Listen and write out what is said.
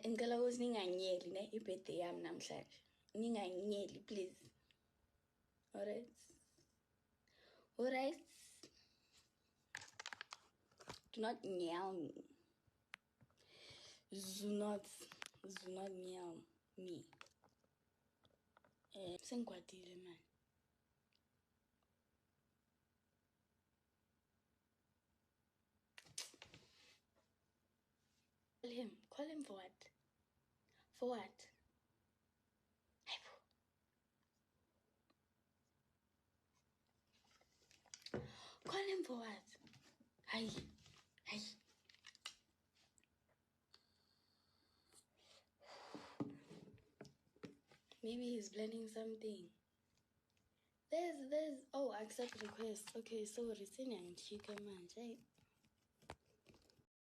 ngicela ukuthi ninganyeli ne ibirthday yami namhlanje. Ninganyeli please. Alright. Alright. Do not yell me. Do not yell me. Sengikwatile man. Call him for what? For what? Call him for what? Hi. Maybe he's planning something. There's oh, accept request. Okay, sorry, senior chicken man.